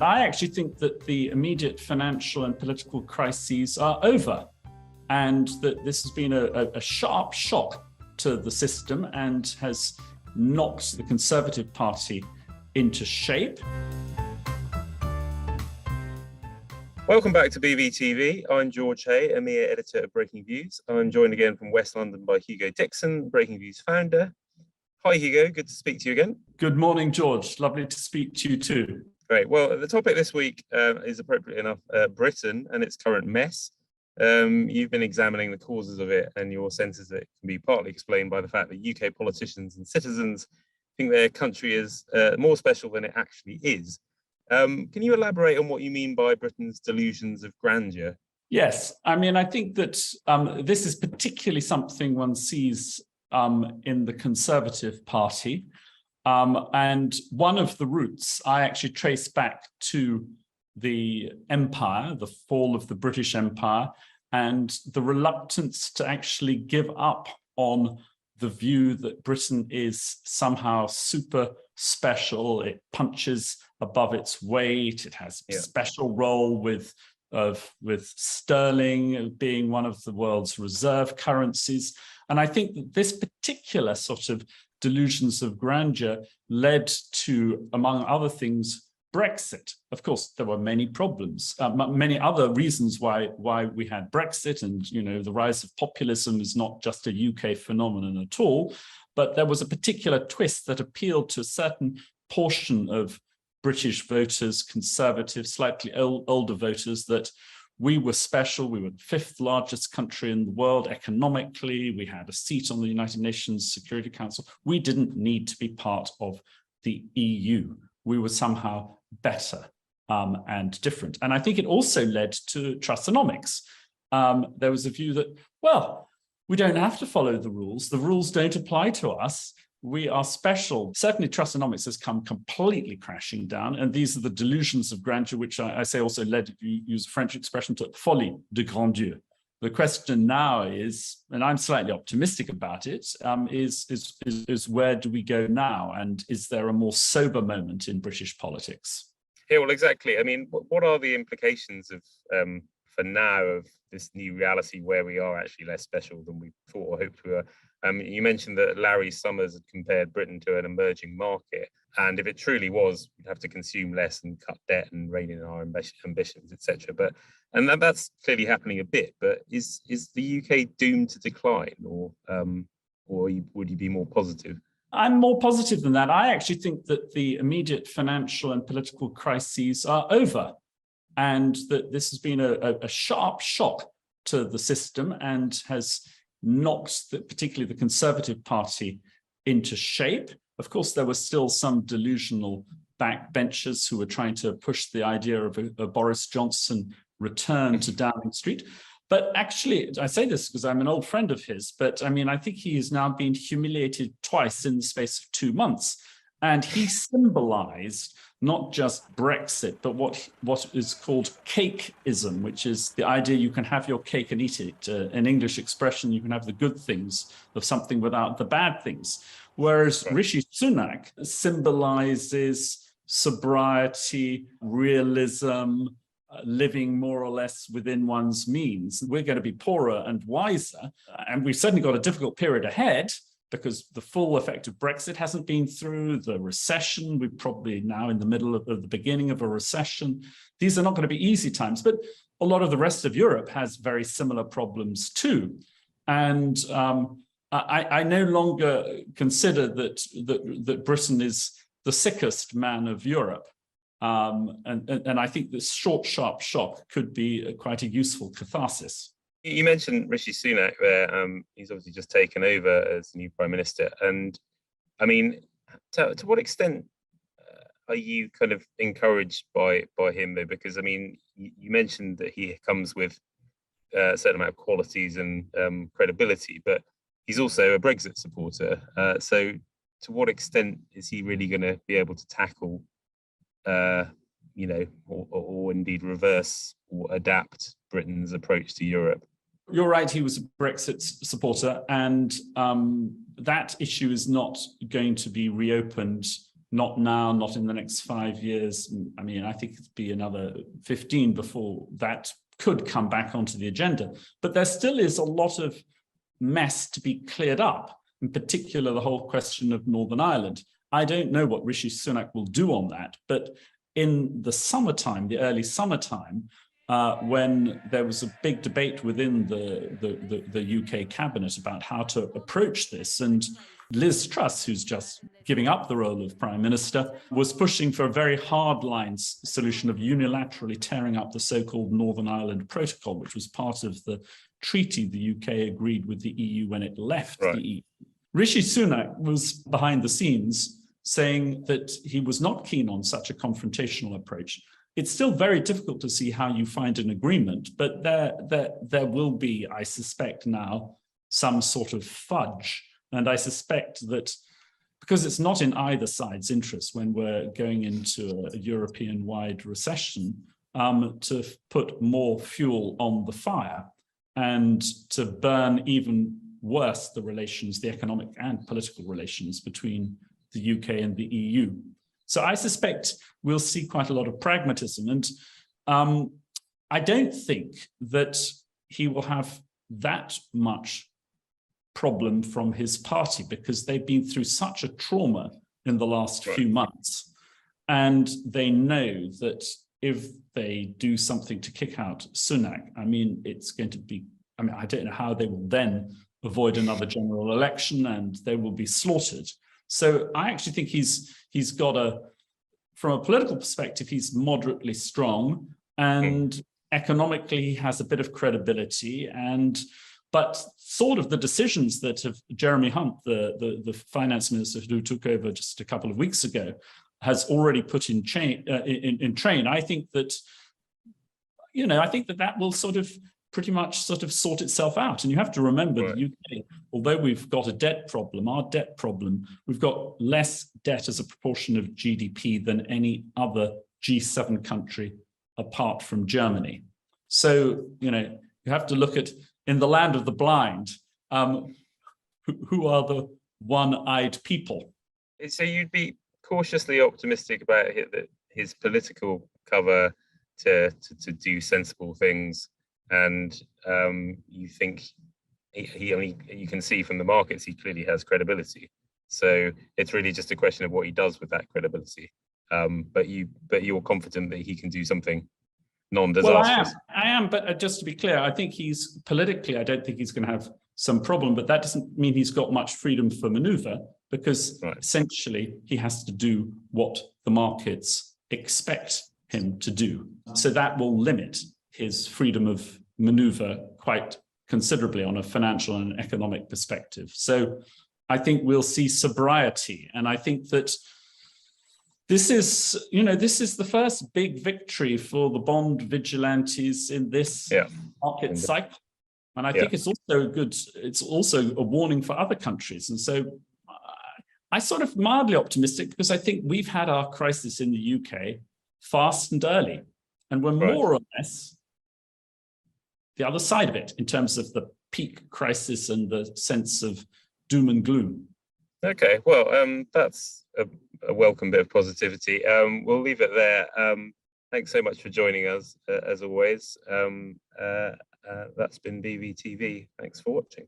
I actually think that the immediate financial and political crises are over, and that this has been a sharp shock to the system and has knocked the Conservative Party into shape. Welcome back to BVTV. I'm George Hay, EMEA editor of Breaking Views. I'm joined again from West London by Hugo Dixon, Breaking Views founder. Hi Hugo, good to speak to you again. Good morning, George. Lovely to speak to you too. Great. Well, the topic this week is appropriately enough Britain and its current mess. You've been examining the causes of it, and your sense is that it can be partly explained by the fact that UK politicians and citizens think their country is more special than it actually is. Can you elaborate on what you mean by Britain's delusions of grandeur? Yes, I mean, I think that this is particularly something one sees in the Conservative Party. And one of the roots I actually trace back to the empire, the fall of the British Empire, and the reluctance to actually give up on the view that Britain is somehow super special. It punches above its weight. It has a special role with sterling being one of the world's reserve currencies. And I think that this particular sort of delusions of grandeur led to, among other things, Brexit. Of course, there were many problems, many other reasons why we had Brexit, and the rise of populism is not just a UK phenomenon at all, but there was a particular twist that appealed to a certain portion of British voters, conservative, slightly older voters, that we were special. We were the fifth largest country in the world economically. We had a seat on the United Nations Security Council. We didn't need to be part of the EU. We were somehow better and different. And I think it also led to trustonomics. There was a view that, well, we don't have to follow the rules. The rules don't apply to us. We are special. Certainly trustonomics has come completely crashing down. And these are the delusions of grandeur, which I say also led, you use a French expression, to folie de grandeur. The question now is, and I'm slightly optimistic about it, is where do we go now? And is there a more sober moment in British politics? Yeah, well, exactly. I mean, what are the implications of, for now, of this new reality where we are actually less special than we thought or hoped we were? You mentioned that Larry Summers had compared Britain to an emerging market. And if it truly was, we'd have to consume less and cut debt and rein in our ambitions, etc. And that's clearly happening a bit. But is the UK doomed to decline, or would you be more positive? I'm more positive than that. I actually think that the immediate financial and political crises are over, and that this has been a sharp shock to the system and has knocked particularly the Conservative Party into shape. Of course, there were still some delusional backbenchers who were trying to push the idea of a Boris Johnson return to Downing Street. But actually, I say this because I'm an old friend of his, but I mean, I think he has now been humiliated twice in the space of 2 months. And he symbolized not just Brexit, but what is called cakeism, which is the idea you can have your cake and eat it. An English expression, you can have the good things of something without the bad things. Whereas Rishi Sunak symbolizes sobriety, realism, living more or less within one's means. We're going to be poorer and wiser, and we've certainly got a difficult period ahead, because the full effect of Brexit hasn't been through, the recession. We're probably now in the middle of the beginning of a recession. These are not going to be easy times, but a lot of the rest of Europe has very similar problems too. And I no longer consider that Britain is the sickest man of Europe. And I think this short, sharp shock could be quite a useful catharsis. You mentioned Rishi Sunak there. He's obviously just taken over as new Prime Minister. And I mean, to what extent are you kind of encouraged by him, though? Because, I mean, you mentioned that he comes with a certain amount of qualities and credibility, but he's also a Brexit supporter. So to what extent is he really going to be able to tackle, or indeed reverse or adapt Britain's approach to Europe? You're right, he was a Brexit supporter, and that issue is not going to be reopened not now, not in the next 5 years. I mean, I think it'd be another 15 before that could come back onto the agenda. But there still is a lot of mess to be cleared up, in particular, the whole question of Northern Ireland. I don't know what Rishi Sunak will do on that, but in the summertime, the early summertime, when there was a big debate within the UK cabinet about how to approach this, and Liz Truss, who's just giving up the role of Prime Minister, was pushing for a very hardline solution of unilaterally tearing up the so-called Northern Ireland Protocol, which was part of the treaty the UK agreed with the EU when it left the EU. Rishi Sunak was behind the scenes saying that he was not keen on such a confrontational approach. It's still very difficult to see how you find an agreement, but there will be, I suspect now, some sort of fudge. And I suspect that because it's not in either side's interest when we're going into a European-wide recession, to put more fuel on the fire and to burn even worse the relations, the economic and political relations between the UK and the EU. So I suspect we'll see quite a lot of pragmatism. And I don't think that he will have that much problem from his party, because they've been through such a trauma in the last few months. And they know that if they do something to kick out Sunak, I mean, it's going to be, I mean, I don't know how they will then avoid another general election, and they will be slaughtered. So I actually think he's got from a political perspective, he's moderately strong, and economically he has a bit of credibility, but sort of the decisions that have Jeremy Hunt, the finance minister who took over just a couple of weeks ago, has already put in train. I think that, you know, I think that will sort of pretty much sort itself out. And you have to remember the UK, although we've got a debt problem, our debt problem, we've got less debt as a proportion of GDP than any other G7 country apart from Germany. So, you know, you have to look at, in the land of the blind, who are the one-eyed people? So you'd be cautiously optimistic about his political cover to do sensible things, and you think you can see from the markets he clearly has credibility. So it's really just a question of what he does with that credibility. But you're confident that he can do something non-disastrous. Well, I am, but just to be clear, I think he's politically, I don't think he's going to have some problem, but that doesn't mean he's got much freedom for maneuver, because essentially he has to do what the markets expect him to do. So that will limit his freedom of maneuver quite considerably on a financial and economic perspective. So I think we'll see sobriety. And I think that this is, you know, this is the first big victory for the bond vigilantes in this market cycle. And I think it's also a warning for other countries. And so I sort of mildly optimistic, because I think we've had our crisis in the UK fast and early, and we're more or less the other side of it in terms of the peak crisis and the sense of doom and gloom. Okay, well, that's a welcome bit of positivity. We'll leave it there. Thanks so much for joining us, as always. That's been BVTV. Thanks for watching.